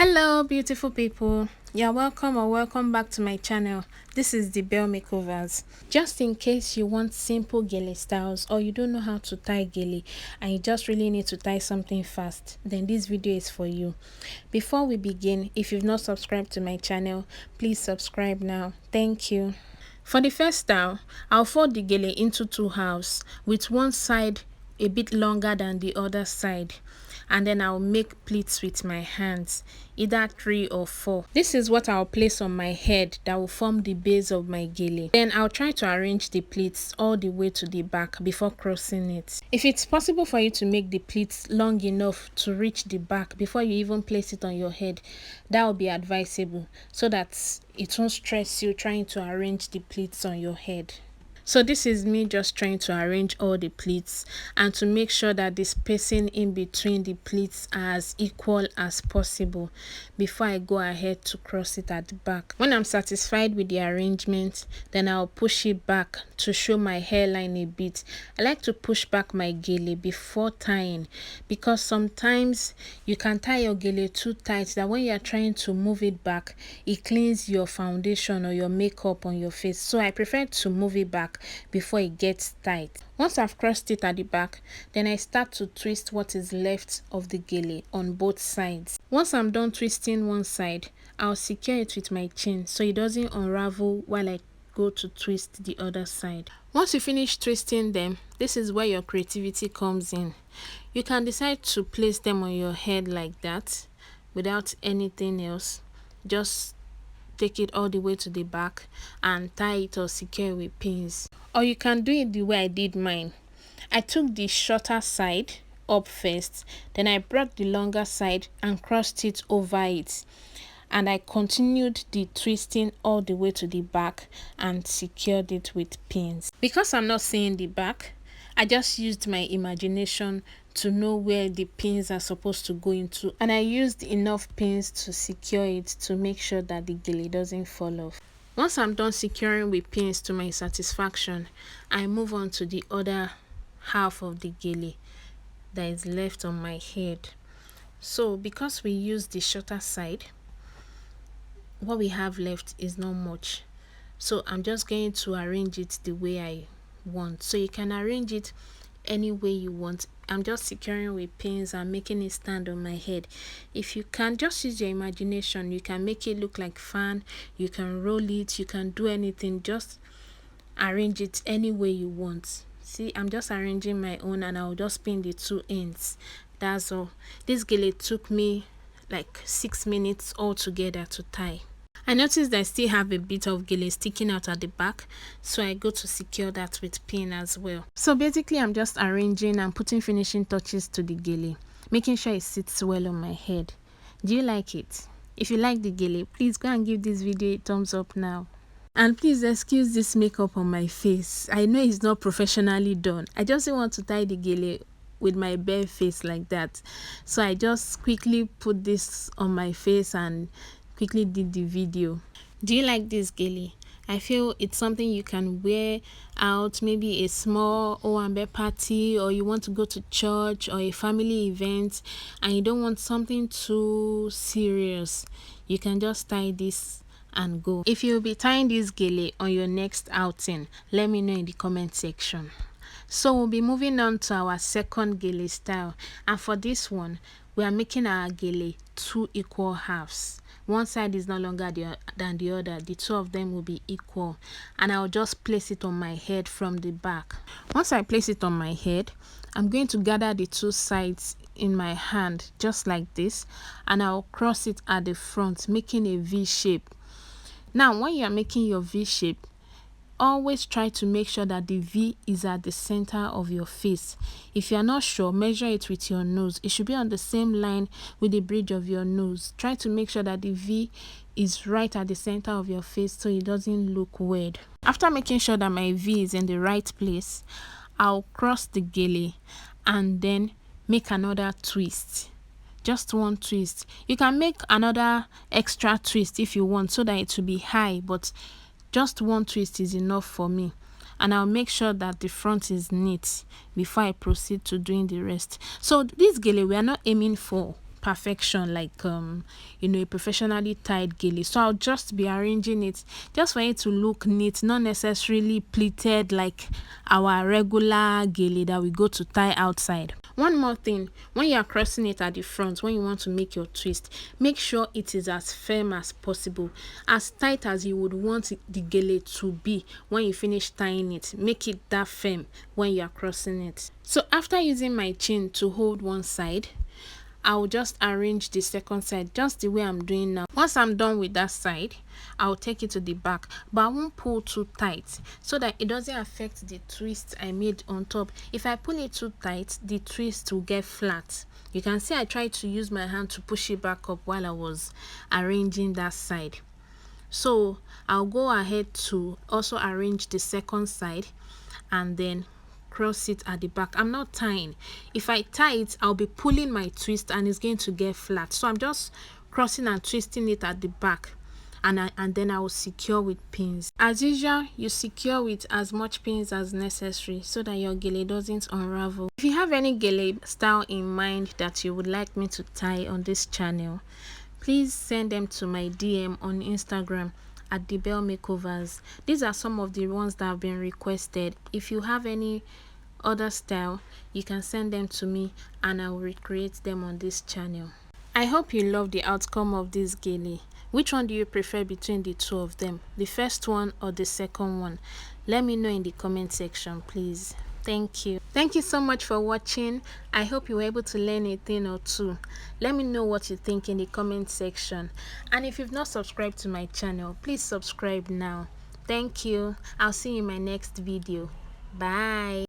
Hello beautiful people, you're welcome or welcome back to my channel. This is the Bell Makeovers. Just in case you want simple gele styles or you don't know how to tie gele and you just really need to tie something fast, then this video is for you. Before we begin, if you've not subscribed to my channel, please subscribe now. Thank you. For the first style, I'll fold the gele into two halves with one side a bit longer than the other side, and then I'll make pleats with my hands, either 3 or 4. This is what I'll place on my head that will form the base of my gele. Then I'll try to arrange the pleats all the way to the back before crossing it. If it's possible for you to make the pleats long enough to reach the back before you even place it on your head, that will be advisable so that it won't stress you trying to arrange the pleats on your head. So this is me just trying to arrange all the pleats and to make sure that the spacing in between the pleats are as equal as possible before I go ahead to cross it at the back. When I'm satisfied with the arrangement, then I'll push it back to show my hairline a bit. I like to push back my gele before tying because sometimes you can tie your gele too tight that when you're trying to move it back, it cleans your foundation or your makeup on your face. So I prefer to move it back before it gets tight. Once I've crossed it at the back, then I start to twist what is left of the gele on both sides. Once I'm done twisting one side, I'll secure it with my chain so it doesn't unravel while I go to twist the other side. Once you finish twisting them, this is where your creativity comes in. You can decide to place them on your head like that without anything else. Just take it all the way to the back and tie it or secure with pins. Or you can do it the way I did mine. I took the shorter side up first, then I brought the longer side and crossed it over it, and I continued the twisting all the way to the back and secured it with pins. Because I'm not seeing the back, I just used my imagination to know where the pins are supposed to go into, and I used enough pins to secure it to make sure that the gele doesn't fall off. Once I'm done securing with pins to my satisfaction, I move on to the other half of the gele that is left on my head. So because we used the shorter side, what we have left is not much. So I'm just going to arrange it the way I want. So you can arrange it any way you want. I'm just securing with pins and making it stand on my head. If you can, just use your imagination. You can make it look like fan, you can roll it, you can do anything. Just arrange it any way you want. See, I'm just arranging my own and I'll just pin the two ends. That's all. This gele took me like 6 minutes altogether to tie. I noticed I still have a bit of gele sticking out at the back, so I go to secure that with pin as well. So basically I'm just arranging and putting finishing touches to the gele, making sure it sits well on my head. Do you like it? If you like the gele, please go and give this video a thumbs up now. And please excuse this makeup on my face. I know it's not professionally done. I just want to tie the gele with my bare face like that. So I just quickly put this on my face and quickly did the video. Do you like this gele? I feel it's something you can wear out, maybe a small Owambe party, or you want to go to church or a family event and you don't want something too serious. You can just tie this and go. If you'll be tying this gele on your next outing, let me know in the comment section. So we'll be moving on to our second gele style, and for this one we are making our gele 2 equal halves. One side is no longer than the other. The two of them will be equal, and I'll just place it on my head from the back. Once I place it on my head, I'm going to gather the two sides in my hand just like this, and I'll cross it at the front, making a V shape. Now when you are making your V shape, always try to make sure that the V is at the center of your face. If you are not sure, measure it with your nose. It should be on the same line with the bridge of your nose. Try to make sure that the V is right at the center of your face so it doesn't look weird. After making sure that my V is in the right place, I'll cross the gele and then make another twist. Just one twist. You can make another extra twist if you want so that it will be high, but just one twist is enough for me. And I'll make sure that the front is neat before I proceed to doing the rest. So this gele, we are not aiming for perfection like a professionally tied gele. So I'll just be arranging it just for it to look neat, not necessarily pleated like our regular gele that we go to tie outside. One more thing, when you are crossing it at the front, when you want to make your twist, make sure it is as firm as possible, as tight as you would want the gele to be when you finish tying it. Make it that firm when you are crossing it. So after using my chin to hold one side, I'll just arrange the second side just the way I'm doing now. Once I'm done with that side, I'll take it to the back, but I won't pull too tight so that it doesn't affect the twist I made on top. If I pull it too tight, the twist will get flat. You can see I tried to use my hand to push it back up while I was arranging that side. So I'll go ahead to also arrange the second side and then cross it at the back. I'm not tying. If I tie it, I'll be pulling my twist and it's going to get flat. So I'm just crossing and twisting it at the back, and then I will secure with pins. As usual, you secure with as much pins as necessary so that your gele doesn't unravel. If you have any gele style in mind that you would like me to tie on this channel, please send them to my DM on Instagram at the Belle Makeovers. These are some of the ones that have been requested. If you have any other style, you can send them to me and I will recreate them on this channel. I hope you love the outcome of this gele. Which one do you prefer between the two of them, the first one or the second one? Let me know in the comment section, please. Thank you so much for watching. I hope you were able to learn a thing or two. Let me know what you think in the comment section, and if you've not subscribed to my channel, please subscribe now. Thank you. I'll see you in my next video. Bye.